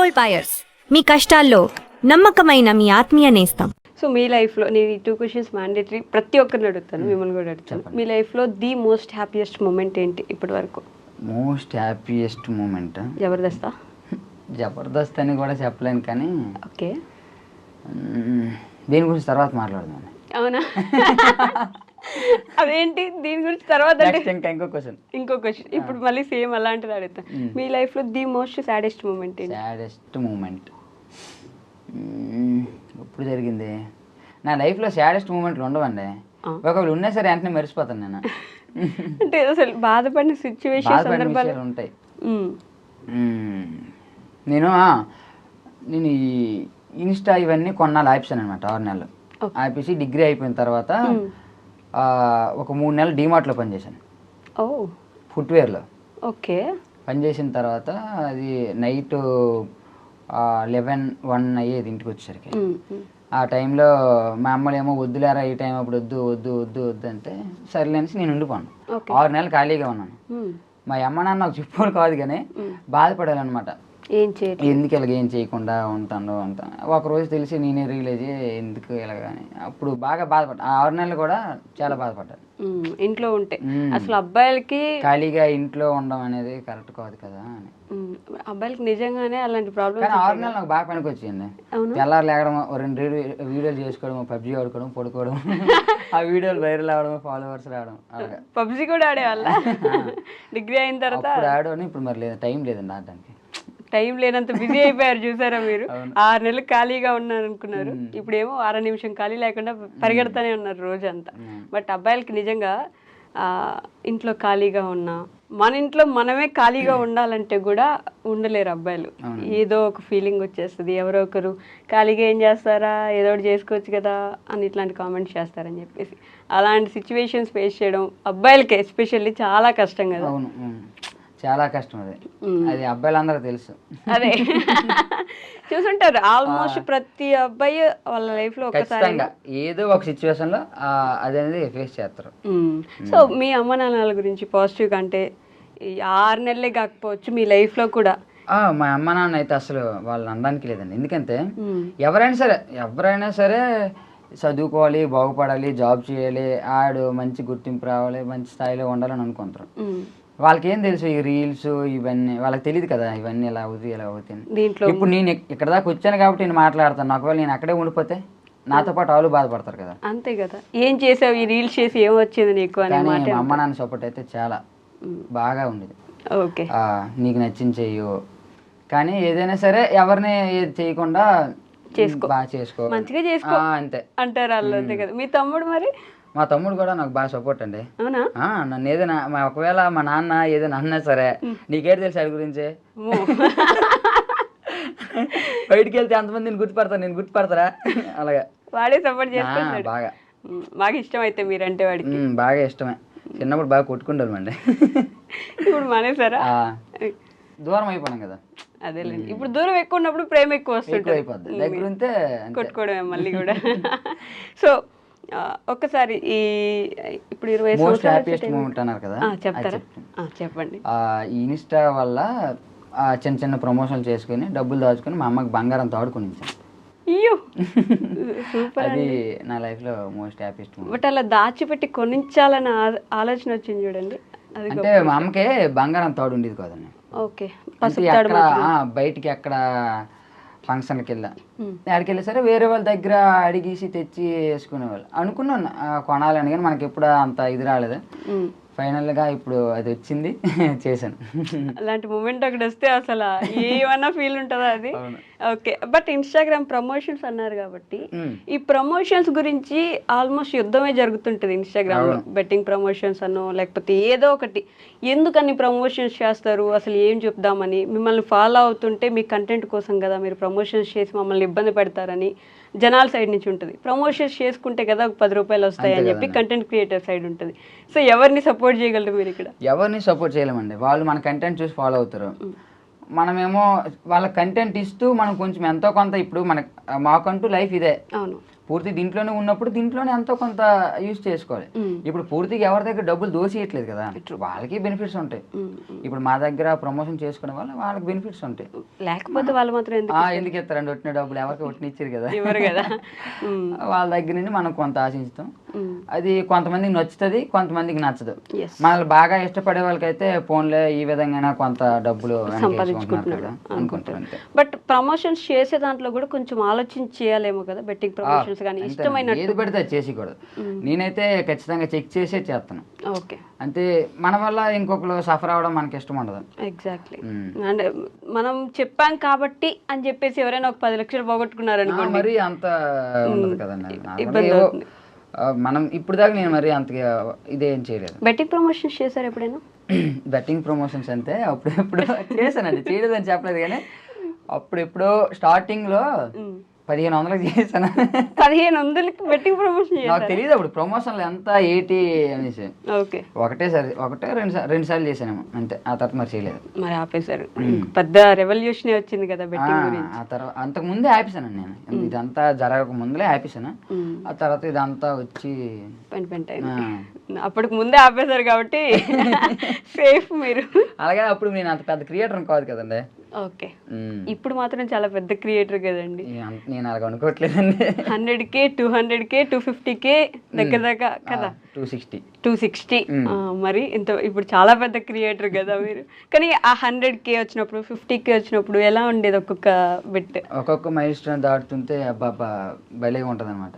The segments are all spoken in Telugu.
గోల్డ్ బయర్స్ మీ కష్టాల్లో నమ్మకమైన మీ ఆత్మీయ నేస్తం. సో మీ లైఫ్లో నేను ఈ 2 క్వశ్చన్స్ మ్యాండేటరీ ప్రతి ఒక్కరిని అడుగుతాను, మిమ్మల్ని కూడా అడుగుతాను. మీ లైఫ్లో ది మోస్ట్ హ్యాపీయెస్ట్ మూమెంట్ ఏంటి ఇప్పటి వరకు? Most happiest moment Jabardasth. Jabardasth అని కూడా చెప్పలేను, కానీ ఓకే, దీని గురించి తర్వాత మాట్లాడదాం. అవునా? అదేంటి దీని గురించి తర్వాత? ఇంకో క్వశ్చన్. ఇప్పుడు మళ్ళీ సేమ్ అలాంటిది అడుగుతాను. మీ లైఫ్లో ది మోస్ట్ సాడెస్ట్ మూమెంట్ ఏంటి? సాడెస్ట్ మూమెంట్ ఎప్పుడు జరిగింది? నా లైఫ్లో సాడెస్ట్ మూమెంట్లు ఉండవండి. ఒకవేళ ఉన్నా సరే వెంటనే మర్చిపోతాను నేను. అంటే అసలు బాధపడిన సిచ్యువేషన్ ఉంటాయి. నేను ఈ ఇన్స్టా ఇవన్నీ కొన్నాళ్ళు ఆపేసాను అనమాట. 6 నెలలు ఆపేసి డిగ్రీ అయిపోయిన తర్వాత ఒక 3 నెలలు డీమార్ట్లో పనిచేశాను. ఫుట్వేర్లో. ఓకే. పనిచేసిన తర్వాత అది నైట్ 11-1 అయ్యేది ఇంటికి వచ్చేసరికి. ఆ టైంలో మా అమ్మలు ఏమో వద్దులేరా ఈ టైం అప్పుడు వద్దు వద్దు వద్దు వద్దు అంటే సర్లేనేసి నేను ఉండిపోను. 6 నెలలు ఖాళీగా ఉన్నాను. మా అమ్మ నాన్న నాకు చెప్పుకోవాలి కాదు కానీ బాధపడాలన్నమాట. ఎందుకు ఇలాగ ఏం చేయకుండా ఉంటాను ఒకరోజు తెలిసి నేనే రియలైజ్ ఎందుకు ఇలాగని అప్పుడు బాగా బాధపడ్డా. 6 నెలలు కూడా చాలా బాధపడ్డాను. ఇంట్లో ఉంటే అసలు అబ్బాయిలకి ఖాళీగా ఇంట్లో ఉండడం అనేది కరెక్ట్ కాదు కదా అని. అబ్బాయిలకి నిజంగానే అలాంటి ప్రాబ్లమ్. కానీ 6 నెలలు నాకు బాగా పనికి వచ్చింది. తెల్లారు లేగడం, 2 వీడియోలు చేసుకోవడం, పబ్జీ ఆడుకోవడం, పడుకోవడం, ఆ వీడియోలు వైరల్ అవడం, ఫాలోవర్స్ రావడం. పబ్జీ కూడా ఆడేవాళ్ళ? డిగ్రీ అయిన తర్వాత ఆడని. ఇప్పుడు మరి లేదు, టైం లేదండి ఆడడానికి. టైం లేనంత బిజీ అయిపోయారు చూసారా మీరు. 6 నెలలు ఖాళీగా ఉన్నారు అనుకున్నారు, ఇప్పుడేమో 1/2 నిమిషం ఖాళీ లేకుండా పరిగెడతానే ఉన్నారు రోజంతా. బట్ అబ్బాయిలకి నిజంగా ఇంట్లో ఖాళీగా ఉన్నా, మన ఇంట్లో మనమే ఖాళీగా ఉండాలంటే కూడా ఉండలేరు అబ్బాయిలు. ఏదో ఒక ఫీలింగ్ వచ్చేస్తుంది, ఎవరో ఒకరు ఖాళీగా ఏం చేస్తారా, ఏదో ఒకటి చేసుకోవచ్చు కదా అని ఇట్లాంటి కామెంట్స్ చేస్తారని చెప్పేసి. అలాంటి సిచ్యువేషన్స్ ఫేస్ చేయడం అబ్బాయిలకి ఎస్పెషల్లీ చాలా కష్టం కదా. చాలా కష్టం. అది అబ్బాయిలందరూ తెలుసు. అదే చూసుంటారు ఆల్మోస్ట్ ప్రతి అబ్బాయి వాళ్ళ లైఫ్ లో ఒకసారి ఏదో ఒక సిచ్యువేషన్ లో అదనేది ఫేస్ చేస్తారు. సో మీ అమ్మ నాన్నల గురించి పాజిటివ్ అంటే 6 నెలలే కాకపోవచ్చు మీ లైఫ్ లో కూడా. మా అమ్మ నాన్న అయితే అసలు వాళ్ళని అనడానికి లేదండి. ఎందుకంటే ఎవరైనా సరే చదువుకోవాలి, బాగుపడాలి, జాబ్ చేయాలి, ఆడు మంచి గుర్తింపు రావాలి, మంచి స్థాయిలో ఉండాలని అనుకుంటారు. వాళ్ళకి ఏం తెలుసు ఈ రీల్స్ ఇవన్నీ, వాళ్ళకి తెలియదు కదా ఇవన్నీ ఎలా అవుతాయి ఎలా అవుతాయి. ఇప్పుడు నేను ఇక్కడ దాకా వచ్చాను కాబట్టి నేను మాట్లాడతాను. ఒకవేళ నేను అక్కడే ఉండిపోతే నాతో పాటు వాళ్ళు బాధపడతారు కదా. అంతే కదా, ఏం చేసావు ఈ రీల్స్ చేసి ఏం వచ్చింది నీకు అని. మా అమ్మ నాన్న సపోర్ట్ అయితే చాలా బాగా ఉండేది. ఓకే, నీకు నచ్చింది చెయ్యు, కానీ ఏదైనా సరే ఎవరిని చేయకుండా బాగా చేసుకో, మంచిగా చేసుకో అంతే అంటారు వాళ్ళు. అంతే కదా. మీ తమ్ముడు మరి? మా తమ్ముడు కూడా నాకు బాగా సపోర్ట్ అండి. అవునా? నన్ను ఏదైనా ఒకవేళ మా నాన్న ఏదైనా అన్నా సరే నీకేం తెలుసు వాడి గురించి, బయటికి వెళ్తే అంతమంది నేను గుర్తుపడతారా అలాగా వాడే సపోర్ట్ చేస్తాడు బాగా. బాగా ఇష్టం అయితే మీరంటే వాడికి? బాగా ఇష్టమే. చిన్నప్పుడు బాగా కొట్టుకుంటారు అండి. ఇప్పుడు మానేసారా? దూరం అయిపోయాం కదా. అదేలేండి, ఇప్పుడు దూరం ఎక్కువ ఉన్నప్పుడు ప్రేమ ఎక్కువ వస్తుంది, దగ్గర ఉంటే కొట్టుకోవడమే మళ్ళీ కూడా. సో ఒక్కసారి ఇప్పుడు 20 సంవత్సరాలు కదా చెప్తారా? చెప్పండి. ఈ ఇన్స్టా వల్ల చిన్న చిన్న ప్రమోషన్లు చేసుకుని డబ్బులు దాచుకుని మా అమ్మకి బంగారం తాడుకునించాను. అయ్యో సూపర్. అది నా లైఫ్ లో మోస్ట్ హ్యాపీయెస్ట్ మూమెంట్. బట్ అలా దాచిపెట్టి కొనించాలన్న ఆలోచన వచ్చింది చూడండి. అంటే మా అమ్మకే బంగారం తాడు ఉండేది కాదండి. ఓకే, బయటికి ఎక్కడ ఫంక్షన్కి వెళ్ళా, అక్కడికి వెళ్ళి సరే వేరే వాళ్ళ దగ్గర అడిగేసి తెచ్చి వేసుకునేవాళ్ళు. అనుకున్నాను కొనాలని, కానీ మనకి ఎప్పుడు అంత ఇది రాలేదు. ఫైనల్గా ఇప్పుడు అది వచ్చింది, చేశాను. అలాంటి మూమెంట్ ఒకటి వస్తే అసలు ఏమన్నా ఫీల్ ఉంటుందా అది? ఓకే. బట్ ఇన్స్టాగ్రామ్ ప్రమోషన్స్ అన్నారు కాబట్టి ఈ ప్రమోషన్స్ గురించి ఆల్మోస్ట్ యుద్ధమే జరుగుతుంటుంది ఇన్స్టాగ్రామ్ లో. బెట్టింగ్ ప్రమోషన్స్ అనో లేకపోతే ఏదో ఒకటి. ఎందుకని ప్రమోషన్స్ చేస్తారు, అసలు ఏం చెప్దామని? మిమ్మల్ని ఫాలో అవుతుంటే మీ కంటెంట్ కోసం కదా మీరు ప్రమోషన్స్ చేసి మమ్మల్ని ఇబ్బంది పెడతారని జనాల సైడ్ నుంచి ఉంటుంది. ప్రమోషన్స్ చేసుకుంటే కదా ఒక 10 రూపాయలు వస్తాయి అని చెప్పి కంటెంట్ క్రియేటర్ సైడ్ ఉంటుంది. సో ఎవరిని సపోర్ట్ చేయగలరు మీరు ఇక్కడ? ఎవరిని సపోర్ట్ చేయలేమండి. వాళ్ళు మన కంటెంట్ చూసి ఫాలో అవుతారు, మనమేమో వాళ్ళ కంటెంట్ ఇస్తూ మనం కొంచెం ఎంతో కొంత. ఇప్పుడు మాకంటూ లైఫ్ ఇదే. అవును, పూర్తి దీంట్లోనే ఉన్నప్పుడు దీంట్లోనే ఎంతో కొంత యూజ్ చేసుకోవాలి. ఇప్పుడు పూర్తిగా ఎవరి దగ్గర డబ్బులు దోసియట్లేదు కదా, వాళ్ళకి బెనిఫిట్స్ ఉంటాయి. ఇప్పుడు మా దగ్గర ప్రమోషన్ చేసుకునే వాళ్ళు వాళ్ళకి బెనిఫిట్స్ ఉంటాయి. లేకపోతే వాళ్ళు మాత్రం ఎందుకు ఇస్తారండి ఒట్టిన డబ్బులు, ఎవరికి ఒట్టిన ఇచ్చారు కదా, ఇవ్వరు కదా. వాళ్ళ దగ్గర నుండి మనం కొంత ఆశిస్తాం. అది కొంతమందికి నచ్చుతుంది, కొంతమందికి నచ్చదు. మనల్ని బాగా ఇష్టపడే వాళ్ళకైతే ఫోన్లే ఈ విధంగా కొంత డబ్బులు అనుకుంటారు. బట్ ప్రమోషన్స్ చేసే దాంట్లో కూడా కొంచెం ఆలోచించి చేయాలేమో కదా, బెట్టింగ్ ప్రమోషన్స్ కానీ ఇష్టమైన ఏది పడితే అది చేసేకూడదు. నేనైతే ఖచ్చితంగా చెక్ చేసే చేస్తాను. ఓకే, అంటే మన వల్ల ఇంకొకరు సఫర్ అవ్వడం మనకి ఇష్టం ఉండదు. ఎగ్జాక్ట్లీ. అంటే మనం చెప్పాం కాబట్టి అని చెప్పేసి ఎవరైనా ఒక 10 లక్షలు పోగొట్టుకున్నారు అనుకోండి, మరి అంత ఉండదు కదండి. మనం ఇప్పుడు దాకా నేను మరి అంతగా ఇదేం చేయలేదు. బెట్టింగ్ ప్రమోషన్స్ చేశారు ఎప్పుడైనా? బెట్టింగ్ ప్రమోషన్స్ అంటే అప్పుడెప్పుడు చేశానండి, చేయలేదని చెప్పలేదు కానీ అప్పుడెప్పుడు స్టార్టింగ్ లో 1500 చేశాను. 1500కి బెట్టింగ్ ప్రమోషన్ నాకు తెలియదు అప్పుడు ప్రమోషన్లు ఎంత 80 అనేసి. ఓకే, రెండు సార్లు చేశానేమో అంతే, ఆ తర్వాత మరి చేయలేదు. మరి ఆపేశారు. పెద్ద రెవల్యూషన్ వచ్చింది కదా బెట్టింగ్ గురించి. ఆ తర్వాత అంతకు ముందే ఆపేసాను నేను, ఇదంతా జరగక ముందులే ఆపేసాను. ఆ తర్వాత ఇదంతా వచ్చి అప్పటికి ముందే ఆపేశారు కాబట్టి సేఫ్ మీరు. అలాగే అప్పుడు నేను అంత పెద్ద క్రియేటర్ కాదు కదండి. ఓకే, ఇప్పుడు మాత్రం చాలా పెద్ద క్రియేటర్ కదండి. నేను అలాగ అనుకోవట్లేదండి. 100K 200K 250K దగ్గర దాకా కదా, 260. మరి ఇంత ఇప్పుడు చాలా పెద్ద క్రియేటర్ కదా మీరు. కానీ ఆ 100K వచ్చినప్పుడు 50K వచ్చినప్పుడు ఎలా ఉండేది? ఒక్కొక్క మైల్ స్టోన్ దాటుతుంటే అబ్బా భలేగా ఉంటది అనమాట.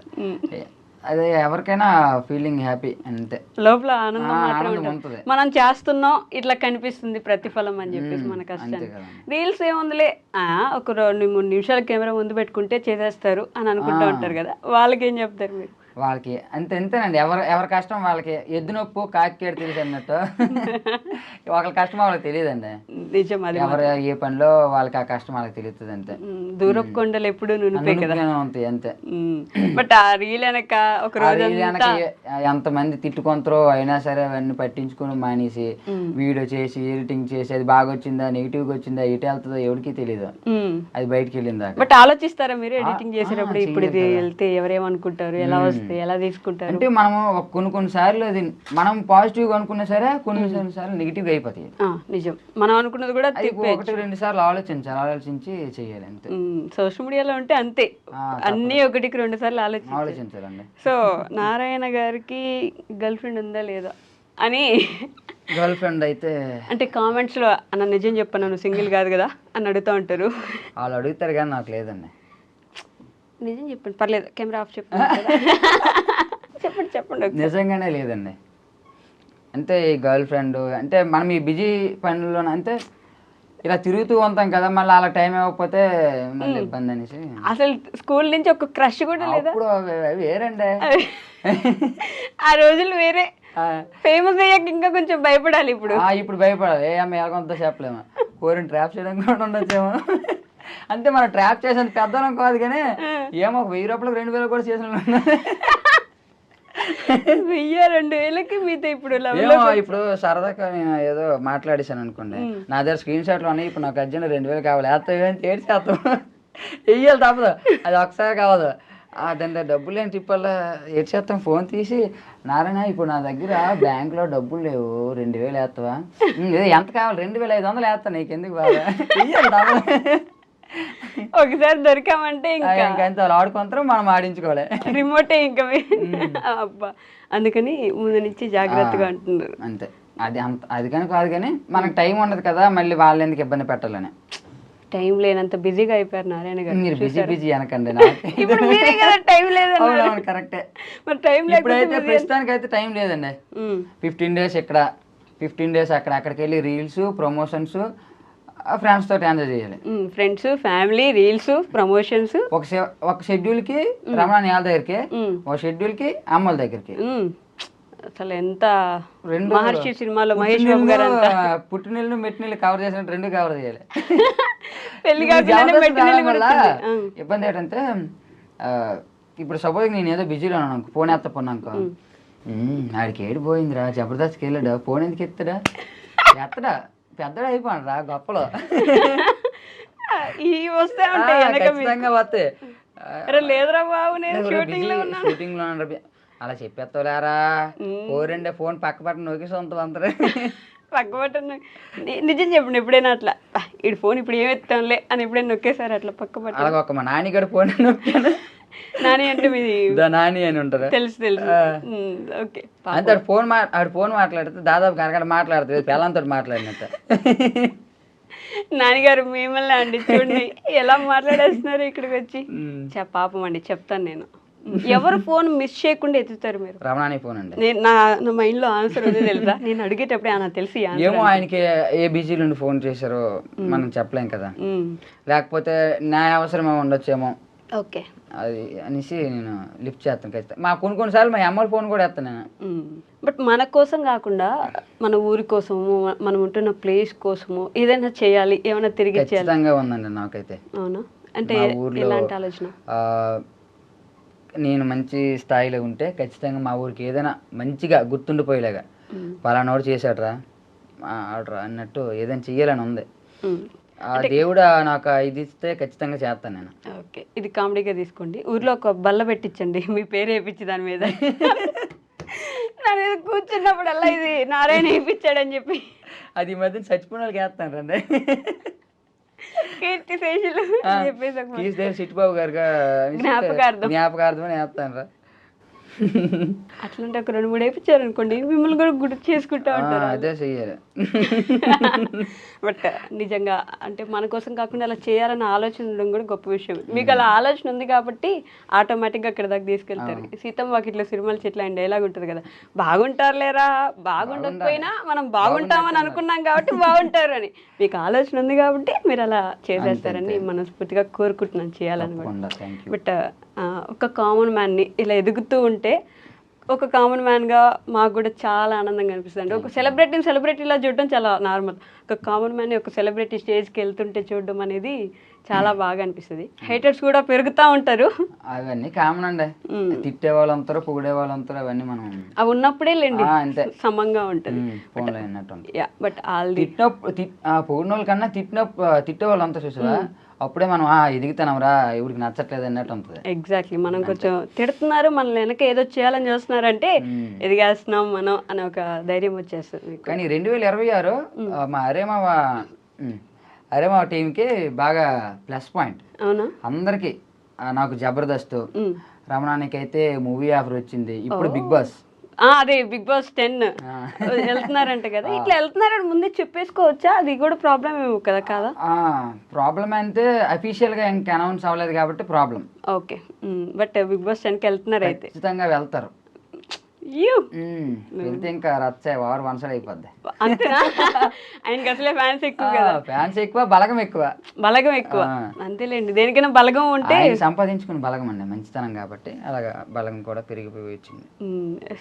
అదే ఎవరికైనా ఫీలింగ్ హ్యాపీ అంతే, లోపల ఆనందం మాత్రం ఉంటుంది. మనం చేస్తున్నాం ఇట్లా కనిపిస్తుంది ప్రతిఫలం అని చెప్పేసి మన కష్టాన్ని. రీల్స్ ఏముందిలే, ఒక 2-3 నిమిషాలు కెమెరా ముందు పెట్టుకుంటే చేసేస్తారు అని అనుకుంటూ ఉంటారు కదా, వాళ్ళకి ఏం చెప్తారు మీరు? వాళ్ళకి అంతేనండి, ఎవరి కష్టం వాళ్ళకి. ఎద్దు నొప్పు కాకికేడు తెలిసి అన్నట్టు ఒకరి కష్టం వాళ్ళకి తెలియదండి. నిజం, అది ఎవరు ఏ పనిలో వాళ్ళకి ఆ కష్టం వాళ్ళకి తెలుస్తుంది అంతే. దూరపు కొండలు ఎప్పుడు ఉంటాయి అంతే. బట్ ఆ రీల్ వెనక ఒక రోజు ఎంతమంది తిట్టుకుంటారో అయినా సరే అవన్నీ పట్టించుకుని మానేసి వీడియో చేసి ఎడిటింగ్ చేసి అది బాగా వచ్చిందా నెగిటివ్ గా వచ్చిందా ఎటు వెళ్తుందో ఎవరికి తెలియదు, అది బయటకి వెళ్ళిందా. బట్ ఆలోచిస్తారా మీరు ఎడిటింగ్ చేసేటప్పుడు ఇప్పుడు ఇది వెళ్తే ఎవరేమనుకుంటారు, ఎలా ఎలా తీసుకుంటారు? అంటే మనము కొన్ని సార్లు అది మనం పాజిటివ్ గా అనుకున్నా సరే కొన్ని సార్లు నెగిటివ్ గా అయిపోతాయి. నిజం, మనం అనుకున్నది కూడా 1-2 సార్లు ఆలోచించి చెయ్యాలి అంతే. సోషల్ మీడియాలో ఉంటే అంతే, అన్ని 1-2 సార్లు ఆలోచించాలండి. సో నారాయణ గారికి గర్ల్ ఫ్రెండ్ ఉందా లేదా అని గర్ల్ ఫ్రెండ్ అయితే అంటే కామెంట్స్ లో అన్న నిజం చెప్పను నువ్వు సింగిల్ కాదు కదా అని అడుగుతూ ఉంటారు. వాళ్ళు అడుగుతారు కానీ నాకు లేదండి. నిజం చెప్పండి, పర్లేదు, కెమెరా ఆఫ్ చెప్పండి. నిజంగానే లేదండి. అంటే ఈ గర్ల్ ఫ్రెండ్ అంటే మనం ఈ బిజీ పనుల్లో అంటే ఇలా తిరుగుతూ ఉంటాం కదా, మళ్ళీ అలా టైం ఇవ్వకపోతే మళ్ళీ ఇబ్బంది అనేసి. అసలు స్కూల్ నుంచి ఒక క్రష్ కూడా లేదు? ఇప్పుడు వేరండి, ఆ రోజులు వేరే. ఫేమస్ అయ్యాక ఇంకా కొంచెం భయపడాలి. ఇప్పుడు భయపడాలి, ఏ అమ్మ ఎలాగొంతా చెప్పలేము, కోరిని ట్రాప్ చేయడం కూడా ఉండొచ్చేమో. అంటే మనం ట్రాప్ చేసేంత పెద్దనం కాదు కానీ ఏమో 1000 రూపాయలకు 2000 కూడా చేసిన 1000-2000కి మీతో ఇప్పుడు సరదాగా నేను ఏదో మాట్లాడేసాను అనుకోండి, నా దగ్గర స్క్రీన్ షాట్లు ఉన్నాయి, ఇప్పుడు నాకు అర్జెంట్ 2000 కావాలి, ఏడ్చేస్తాం, వెయ్యాలి తప్పదు, అది ఒకసారి కావదు. దాని డబ్బులు లేని తిప్పల్లా ఏడ్చేస్తాం. ఫోన్ తీసి నారాయణ ఇప్పుడు నా దగ్గర బ్యాంకులో డబ్బులు లేవు, 2000 వేస్తావా? ఎంత కావాలి? 2500 వేస్తాను, నీకు ఎందుకు బాగా వెయ్యాలి తప్పదు. ఒకసారి దొరికామంటే ఇంకా ఆడుకుంటారు, మనం ఆడించుకోవాలి, రిమోటే ఇంకా. అబ్బా, అందుకని ముందు నుంచి జాగ్రత్తగా అంటున్నారు అంతే. అది కానీ కాదు కానీ మనకు టైం ఉండదు కదా, మళ్ళీ వాళ్ళు ఎందుకు ఇబ్బంది పెట్టాలని. టైం లేనంత బిజీగా అయిపోయారు నారాయణ గారు. మీరు బిజీ అనకండి, కరెక్టే. ఇప్పుడైతే ప్రస్తుతానికి అయితే టైం లేదండి. 15 డేస్ ఇక్కడ 15 డేస్ అక్కడికి వెళ్ళి రీల్స్ ప్రమోషన్స్ ఫ్రెండ్స్ తోటి ఎంజాయ్ చేయాలి. Friends family reels promotions. ఒక షెడ్యూల్ కి రమణ నేల దగ్గరికి, ఒక షెడ్యూల్ కి అమ్మల దగ్గరికి. అసలు ఎంత మహర్షి సినిమాలో మహేష్ బాబు గారు పుట్టినెళ్ళు మెట్టినెళ్ళు కవర్ చేసినట్టు 2 కవర్ చేయాలి. పెళ్లి ఇబ్బంది ఏంటంటే ఇప్పుడు సపోజ్ నేను ఏదో బిజీలో ఉన్నాను, ఫోన్ ఎత్తపోన్నాక ఆడికి ఏడిపోయిందిరా జబర్దస్త్కి వెళ్ళాడా, ఫోన్ ఎందుకు ఎత్తడా పెద్దడా అయిపోయినరా గొప్పలో. ఖచ్చితంగా వస్తే అరే లేదురా బాబు నేను షూటింగ్ లో ఉన్నాను. షూటింగ్ లో ఉన్నాను. అలా చెప్పేస్తావులేరా ఓరండే ఫోన్ పక్క పక్కన నొక్కి ఉంటాం అందరూ. పక్క పట్టను నిజం చెప్పండి ఎప్పుడైనా అట్లా ఇటు ఫోన్ ఇప్పుడు ఏం ఎత్తాంలే అని ఎప్పుడైనా నొక్కేసారు అట్లా పక్క పట్ట? అలాగ ఒక మా నాన్నగారు ఫోన్ నొక్కాను. నాని అంటే మీది నాని అని ఉంటారు. తెలుసు ఓకే. అంతే ఆడు ఫోన్ మాట్లాడితే దాదాపు గనగడ మాట్లాడుతుంది పిల్లలతో మాట్లాడినట్ట. నాన్నగారు మిమ్మల్ని అండి చూడండి ఎలా మాట్లాడేస్తున్నారు ఇక్కడికి వచ్చి. పాపం అండి చెప్తాను నేను. ఎవరు ఫోన్ మిస్ చేయకుండా ఎత్తుతారు మీరు? రమణాని ఫోన్ అండి. నేను నా మైండ్ లో ఆన్సర్ ఉంది తెలుసా, నేను అడిగేటప్పుడే నాకు తెలిసి ఏమో ఆయనకి ఏ బిజీ నుండి ఫోన్ చేశారో మనం చెప్పలేం కదా, లేకపోతే నా అవసరమే ఉండొచ్చేమో. ఓకే అది అనేసి నేను లిఫ్ట్ చేస్తాను ఖచ్చితంగా. మా కొన్నిసార్లు మా అమ్మ ఫోన్ కూడా వేస్తాను నేను. బట్ మన కోసం కాకుండా మన ఊరి కోసము మనం ఉంటున్న ప్లేస్ కోసము ఏదైనా చేయాలి, ఏమైనా తిరిగి ఖచ్చితంగా ఉందండి నాకైతే. అవునా? అంటే ఎలాంటి ఆలోచన? నేను మంచి స్థాయిలో ఉంటే ఖచ్చితంగా మా ఊరికి ఏదైనా మంచిగా గుర్తుండిపోయేలాగా పలానోడు చేశాడ్రా ఆడరా అన్నట్టు ఏదైనా చెయ్యాలని ఉంది. ఆ దేవుడు నాకు ఇది ఇస్తే ఖచ్చితంగా చేస్తాను నేను. ఓకే, ఇది కామెడీగా తీసుకోండి. ఊర్లో ఒక బల్ల పెట్టించండి, మీ పేరు వేయించి దాని మీద దాని మీద కూర్చున్నప్పుడల్లా ఇది నారాయణ వేయించాడని చెప్పి. అది ఈ మధ్య చచ్చిపోయిన వాళ్ళకి వేస్తాను రండి. కీర్తి ఫేషియల్ సిట్బాబు గారుగా జ్ఞాపకార్థం వేస్తాను రా. అట్లంటే ఒక 2-3 వేయించారు అనుకోండి, మిమ్మల్ని కూడా గుర్తు చేసుకుంటా ఉంటారు. అదే చెయ్యాలి. బట్ నిజంగా అంటే మన కోసం కాకుండా అలా చేయాలన్న ఆలోచన ఉండడం కూడా గొప్ప విషయం. మీకు అలా ఆలోచన ఉంది కాబట్టి ఆటోమేటిక్గా అక్కడ దాకా తీసుకెళ్తారు. సీతమ్మ వాకిట్లో సిరిమల చెట్ల ఆయన డైలాగ్ ఉంటుంది కదా, బాగుంటారు లేరా, బాగుండకపోయినా మనం బాగుంటామని అనుకున్నాం కాబట్టి బాగుంటారు అని. మీకు ఆలోచన ఉంది కాబట్టి మీరు అలా చేసేస్తారని మనస్ఫూర్తిగా కోరుకుంటున్నాను చేయాలని కూడా. బట్ ఒక కామన్ మ్యాన్ని ఇలా ఎదుగుతూ ఉంటే ఒక కామన్ మ్యాన్గా మాకు కూడా చాలా ఆనందంగా అనిపిస్తుంది అండి. ఒక సెలబ్రిటీలా చూడడం చాలా నార్మల్. ఒక కామన్ మ్యాన్ ఒక సెలబ్రిటీ స్టేజ్కి వెళ్తుంటే చూడడం అనేది చాలా బాగా అనిపిస్తుంది. హేటర్స్ కూడా పెరుగుతూ ఉంటారు, అవన్నీ కామన్ అండి. తిట్టే వాళ్ళు అంటారు, పొగిడే వాళ్ళు అంటారు, అవన్నీ మనం అవి ఉన్నప్పుడే లేండి సమంగా ఉంటుంది. బట్ పొగిడిన వాళ్ళ కన్నా తిట్టే వాళ్ళు అంతా చూసావా, అప్పుడే మనం ఎదుగుతున్నాంరా ఎవరికి నచ్చట్లేదు అన్నట్టు ఉంటుంది. ఎగ్జాక్ట్లీ, మనం కొంచెం తిడుతున్నారు మనల్ని వెనక ఏదో చేయాలని చూస్తున్నారంటే ఎదిగేస్తున్నాం మనం అనే ఒక ధైర్యం వచ్చేస్తుంది. కానీ 2026 మా అరేమా టీంకి బాగా ప్లస్ పాయింట్. అవునా? అందరికి నాకు జబర్దస్త్, రమణానికి అయితే మూవీ ఆఫర్ వచ్చింది, ఇప్పుడు బిగ్ బాస్. అదే బిగ్ బాస్ 10 వెళ్తున్నారంట కదా. ఇట్లా వెళ్తున్నారని ముందే చెప్పేసుకోవచ్చా? అది కూడా ప్రాబ్లం ఏమో కదా. కాదా ప్రాబ్లం అంటే అఫీషియల్ గా ఇంకా అనౌన్స్ అవ్వలేదు కాబట్టి problem. Okay, but Big Boss 10కి వెళ్తున్నారు అయితే ఖచ్చితంగా వెళ్తారు. వెళ్తే ఇంకా రచ్చ వారు వన్ సైడ్ అయిపోద్ది. అంతేనా? ఆయనకి అసలే ఫ్యాన్స్ ఎక్కువ కదా. ఫ్యాన్స్ ఎక్కువ, బలగం ఎక్కువ. అంతేలేండి, దేనికైనా బలగం ఉంటే సంపాదించుకుని బలగం అండి, మంచితనం కాబట్టి అలాగా బలగం కూడా పెరిగిపోయి వచ్చింది.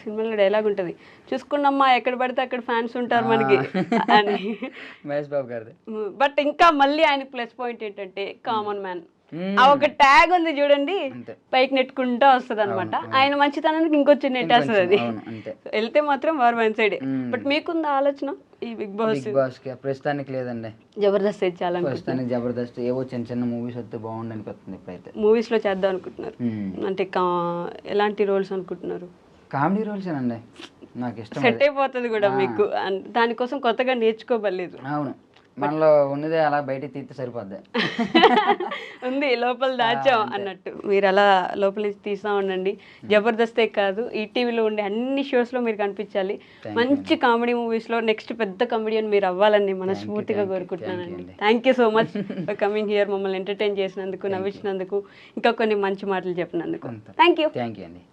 సినిమాలో డైలాగ్ ఉంటది, చూసుకున్నమ్మా ఎక్కడ పడితే అక్కడ ఫ్యాన్స్ ఉంటారు మనకి అని, మహేష్ బాబు గారిది. బట్ ఇంకా మళ్ళీ ఆయన ప్లస్ పాయింట్ ఏంటంటే కామన్ మ్యాన్. ఆ ఒక ట్యాగ్ ఉంది చూడండి, పైకి నెట్టుకుంటా వస్తుంది అనమాట. ఆయన మంచితనానికి ఇంకొచ్చి నెట్టేస్తుంది అది. వెళ్తే మాత్రం వారు వన్ సైడ్. బట్ మీకుంది ఆలోచన ఈ బిగ్ బాస్? ప్రస్తుతానికి లేదండి. జబర్దస్త్ చేయాలని ప్రస్తుతానికి జబర్దస్త్ ఏవో చిన్న మూవీస్ వస్తే బాగుంది అనిపిస్తుంది. ఇప్పుడైతే మూవీస్ లో చేద్దాం అనుకుంటున్నారు అంటే ఎలాంటి రోల్స్ అనుకుంటున్నారు? కామెడీ రోల్స్ అండి, నాకు ఇష్టం. సెట్ అయిపోతుంది కూడా మీకు, దానికోసం కొత్తగా నేర్చుకోబడలేదు. అవును, మనలో ఉన్నదే అలా బయట తీస్తే సరిపోద్ది. ఉంది లోపల దాచాం అన్నట్టు. మీరు అలా లోపల తీస్తా ఉండండి. జబర్దస్తే కాదు, ఈటీవీలో ఉండే అన్ని షోస్లో మీరు కనిపించాలి. మంచి కామెడీ మూవీస్లో నెక్స్ట్ పెద్ద కామెడియన్ మీరు అవ్వాలని మనస్ఫూర్తిగా కోరుకుంటున్నానండి. Thank you so much for coming here, మమ్మల్ని ఎంటర్టైన్ చేసినందుకు, నవ్వించినందుకు, ఇంకా కొన్ని మంచి మాటలు చెప్పినందుకు. థ్యాంక్ యూ అండి.